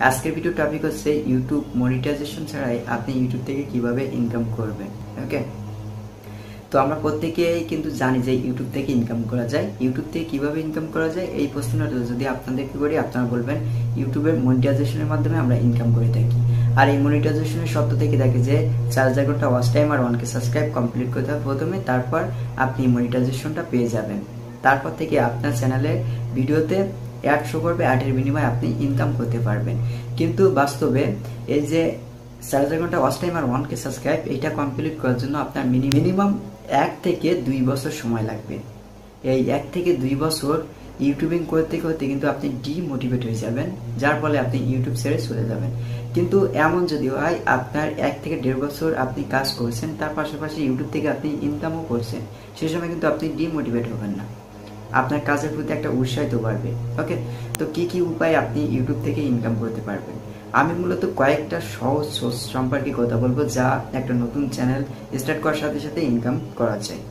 আজকের video topic হচ্ছে YouTube monetization ছাড়াই আপনি ইউটিউব থেকে কিভাবে ইনকাম করবেন। ওকে, তো আমরা প্রত্যেকেই কিন্তু জানি যে ইউটিউব থেকে ইনকাম করা যায়। ইউটিউব থেকে কিভাবে ইনকাম করা যায় এই প্রশ্নটা যদি আপনাদেরকে করি, আপনারা বলবেন ইউটিউবের মনিটাইজেশনের মাধ্যমে আমরা ইনকাম করে থাকি। আর এই মনিটাইজেশনের শর্ত থেকে দেখে যে 4000 ঘন্টা ওয়াচ টাইম আর 1K সাবস্ক্রাইব কমপ্লিট করতে হবে প্রথমে, তারপর আপনি মনিটাইজেশনটা পেয়ে যাবেন। তারপর থেকে আপনার চ্যানেলে ভিডিওতে অ্যাড শো করবে, অ্যাডের বিনিময়ে আপনি ইনকাম করতে পারবেন। কিন্তু বাস্তবে এই যে 4000 ঘন্টা ওয়াচ টাইম আর 1K সাবস্ক্রাইব এটা কমপ্লিট করার জন্য আপনার মিনিমাম 1 থেকে 2 বছর সময় লাগবে। এই 1 থেকে 2 বছর ইউটিউবিং করতে করতে কিন্তু আপনি ডিমোটিভেট হয়ে যাবেন, যার ফলে আপনি ইউটিউব ছেড়ে চলে যাবেন। কিন্তু এমন যদি হয় আপনার 1 থেকে 1.5 বছর আপনি কাজ করছেন, তার পাশাপাশি ইউটিউব থেকে আপনি ইনকামও করছেন, সেই সময় কিন্তু আপনি ডিমোটিভেট হবেন না, আপনার কাজের প্রতি একটা উৎসাহিত বাড়বে। ওকে, তো কি কি উপায় আপনি ইউটিউব থেকে ইনকাম করতে পারবেন? আমি মূলত কয়েকটা সহজ সোর্স সম্পর্কে কথা বলবো, যা একটা নতুন চ্যানেল স্টার্ট করার সাথে সাথে ইনকাম করা যায়।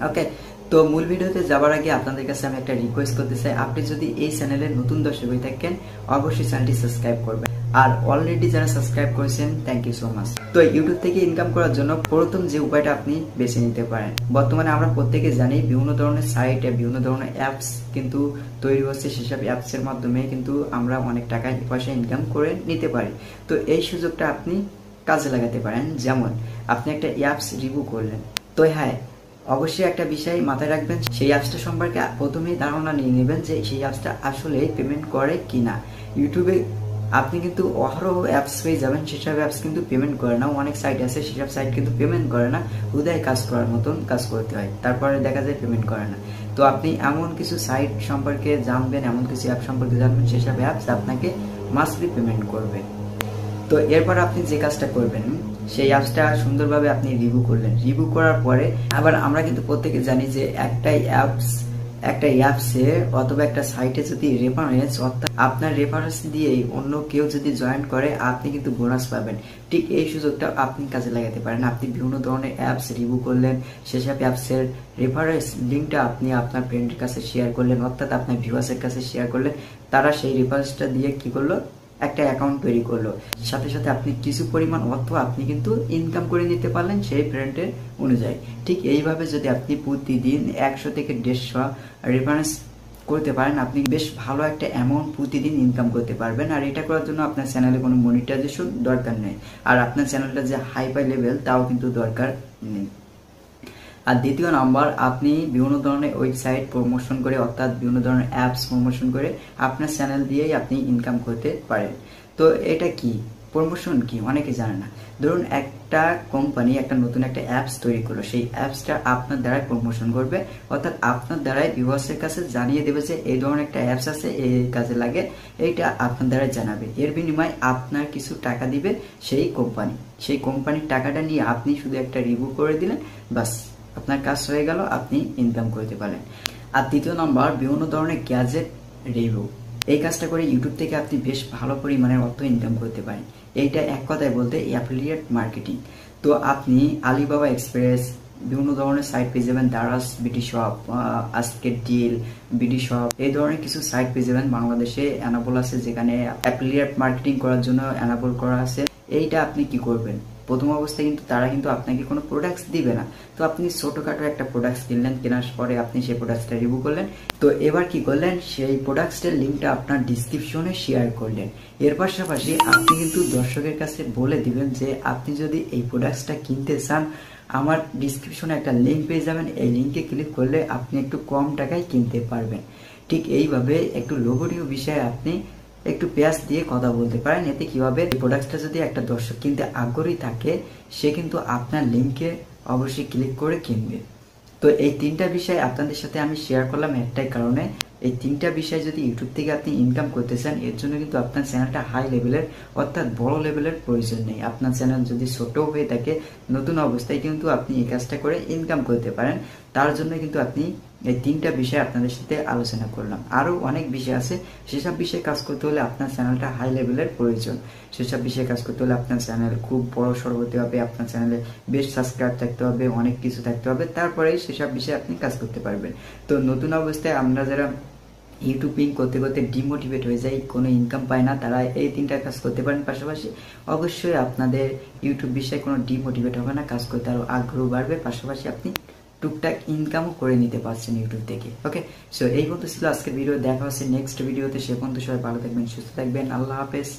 ওকে, তো মূল ভিডিওতে যাবার আগে আপনাদের কাছে আমি একটা রিকোয়েস্ট করতে চাই, আপনি যদি এই চ্যানেলের নতুন দর্শক হয়ে থাকেন অবশ্যই চ্যানেলটি সাবস্ক্রাইব করবেন, আর অলরেডি যারা সাবস্ক্রাইব করেছেন থ্যাংক ইউ সো মাচ। তো ইউটিউব থেকে ইনকাম করার জন্য প্রথম যে উপায়টা আপনি বেছে নিতে পারেন, বর্তমানে আমরা প্রত্যেকে জানি বিভিন্ন ধরনের সাইট, বিভিন্ন ধরনের অ্যাপস কিন্তু তৈরি হচ্ছে, সেসব অ্যাপসের মাধ্যমে কিন্তু আমরা অনেক টাকা পয়সা ইনকাম করে নিতে পারি। তো এই সুযোগটা আপনি কাজে লাগাতে পারেন। যেমন আপনি একটা অ্যাপস রিভিউ করলেন, তো হ্যাঁ অবশ্যই একটা বিষয় মাথায় রাখবেন, সেই অ্যাপসটা সম্পর্কে প্রথমেই ধারণা নিয়ে নেবেন যে সেই অ্যাপসটা আসলে পেমেন্ট করে কিনা। ইউটিউবে আপনি কিন্তু অহরহ অ্যাপস পেয়ে যাবেন, সেসব অ্যাপস কিন্তু পেমেন্ট করে না। অনেক সাইট আছে সেসব সাইট কিন্তু পেমেন্ট করে না, হুদায় কাজ করার মতন কাজ করতে হয়, তারপরে দেখা যায় পেমেন্ট করে না। তো আপনি এমন কিছু সাইট সম্পর্কে জানবেন, এমন কিছু অ্যাপ সম্পর্কে জানবেন, সেসব অ্যাপস আপনাকে মাস্টলি পেমেন্ট করবে। তো এরপর আপনি যে কাজটা করবেন, সেই অ্যাপসটা সুন্দরভাবে আপনি রিভিউ করলেন। রিভিউ করার পরে আবার আমরা কিন্তু প্রত্যেকে জানি যে একটা অ্যাপসে অথবা একটা সাইটে যদি রেফারেন্স, অর্থাৎ আপনার রেফারেন্স দিয়ে অন্য কেউ যদি জয়েন করে আপনি কিন্তু বোনাস পাবেন। ঠিক এই সুযোগটা আপনি কাজে লাগাতে পারেন। আপনি বিভিন্ন ধরনের অ্যাপস রিভিউ করলেন, সেসব অ্যাপসের রেফারেন্স লিঙ্কটা আপনি আপনার ফ্রেন্ডের কাছে শেয়ার করলেন, অর্থাৎ আপনার ভিউয়ার্সের কাছে শেয়ার করলেন। তারা সেই রেফারেন্সটা দিয়ে কি করলো, একটা অ্যাকাউন্ট তৈরি করলো, সাথে সাথে আপনি কিছু পরিমাণ অর্থ আপনি কিন্তু ইনকাম করে নিতে পারলেন সেই ব্র্যান্ডের অনুযায়ী। ঠিক এইভাবে যদি আপনি প্রতিদিন 100 থেকে 150 রেফারেন্স করতে পারেন, আপনি বেশ ভালো একটা অ্যামাউন্ট প্রতিদিন ইনকাম করতে পারবেন। আর এটা করার জন্য আপনার চ্যানেলে কোনো মনিটাইজেশন দরকার নেই, আর আপনার চ্যানেলটা যে হাই লেভেল তাও কিন্তু দরকার নেই। আর দ্বিতীয় নাম্বার, আপনি বিভিন্ন ধরনের ওয়েবসাইট প্রমোশন করে, অর্থাৎ বিভিন্ন ধরনের অ্যাপস প্রমোশন করে আপনার চ্যানেল দিয়েই আপনি ইনকাম করতে পারেন। তো এটা কি প্রমোশন, কি অনেকে জানে না। ধরুন একটা কোম্পানি একটা নতুন একটা অ্যাপস তৈরি করলো, সেই অ্যাপসটা আপনার দ্বারাই প্রমোশন করবে, অর্থাৎ আপনার দ্বারাই ভিউয়ার্সের কাছে জানিয়ে দেবে যে এই ধরনের একটা অ্যাপস আছে, এই কাজে লাগে, এইটা আপনার দ্বারাই জানাবে। এর বিনিময়ে আপনার কিছু টাকা দিবে সেই কোম্পানির টাকাটা নিয়ে আপনি শুধু একটা রিভিউ করে দিলেন, বাস আপনার কাজ হয়ে গেল, আপনি ইনকাম করতে পারেন। আর তৃতীয় নম্বর, বিভিন্ন ধরনের গ্যাজেট রিভিউ। এই কাজটা করে ইউটিউব থেকে আপনি বেশ ভালো পরিমাণের অর্থ ইনকাম করতে পারেন। এইটা এক কথায় বলতে অ্যাফিলিয়েট মার্কেটিং। তো আপনি আলিবাবা এক্সপ্রেস, বিভিন্ন ধরনের সাইট পেয়ে যাবেন, দারাজ বিডি শপ, আজকের ডিল বিডি শপ, এই ধরনের কিছু সাইট পেয়ে যাবেন। বাংলাদেশে অ্যানাবল আছে, যেখানে অ্যাফিলিয়েট মার্কেটিং করার জন্য অ্যানাবল করা আছে। এইটা আপনি কি করবেন, প্রথম অবস্থায় কিন্তু তারা কিন্তু আপনাকে কোনো প্রোডাক্টস দিবে না। তো আপনি ছোটখাটো একটা প্রোডাক্টস কিনলেন, কেনার পরে আপনি সেই প্রোডাক্টসটা রিভিউ করলেন। তো এবার কি করলেন, সেই প্রোডাক্টসটার লিঙ্কটা আপনার ডিসক্রিপশনে শেয়ার করলেন। এর পাশাপাশি আপনি কিন্তু দর্শকের কাছে বলে দিবেন যে আপনি যদি এই প্রোডাক্টসটা কিনতে চান, আমার ডিসক্রিপশনে একটা লিঙ্ক পেয়ে যাবেন, এই লিঙ্কে ক্লিক করলে আপনি একটু কম টাকায় কিনতে পারবেন। ঠিক এইভাবে একটু লোভনীয় বিষয়ে আপনি একটু পেঁয়াজ দিয়ে কথা বলতে পারেন। এতে কি হবে, এই প্রোডাক্টটা যদি একটা দর্শক কিনতে আগ্রহী থাকে, সে কিন্তু আপনার লিঙ্কে অবশ্যই ক্লিক করে কিনবে। তো এই তিনটা বিষয় আপনাদের সাথে আমি শেয়ার করলাম একটাই কারণে, এই তিনটা বিষয় যদি ইউটিউব থেকে আপনি ইনকাম করতে চান, এর জন্য কিন্তু আপনার চ্যানেলটা হাই লেভেলের, অর্থাৎ বড় লেভেলের প্রয়োজন নেই। আপনার চ্যানেল যদি ছোট হয়ে থাকে, নতুন অবস্থায় কিন্তু আপনি এই কাজটা করে ইনকাম করতে পারেন। তার জন্য কিন্তু আপনি এই তিনটা বিষয় আপনাদের সাথে আলোচনা করলাম। আরও অনেক বিষয় আছে, সেসব বিষয়ে কাজ করতে হলে আপনার চ্যানেলটা হাই লেভেলের প্রয়োজন। সেসব বিষয়ে কাজ করতে হলে আপনার চ্যানেল খুব বড় সড় হতে হবে, আপনার চ্যানেলে বেশ সাবস্ক্রাইব থাকতে হবে, অনেক কিছু থাকতে হবে, তারপরেই সেসব বিষয়ে আপনি কাজ করতে পারবেন। তো নতুন অবস্থায় আমরা যারা ইউটিউবিং করতে করতে ডিমোটিভেট হয়ে যায়, কোনো ইনকাম পায় না, তারা এই 3টা কাজ করতে পারেন পাশাপাশি। অবশ্যই আপনাদের ইউটিউব বিষয়ে কোনো ডিমোটিভেট হবে না, কাজ করতে আরও আগ্রহ বাড়বে, পাশাপাশি আপনি টুকটাক ইনকামও করে নিতে পারছেন ইউটিউব থেকে। ওকে, সো এই পর্যন্ত ছিল আজকের ভিডিও। দেখা হচ্ছে নেক্সট ভিডিওতে। সে পর্যন্ত সবাই ভালো থাকবেন, সুস্থ থাকবেন। আল্লাহ হাফেজ।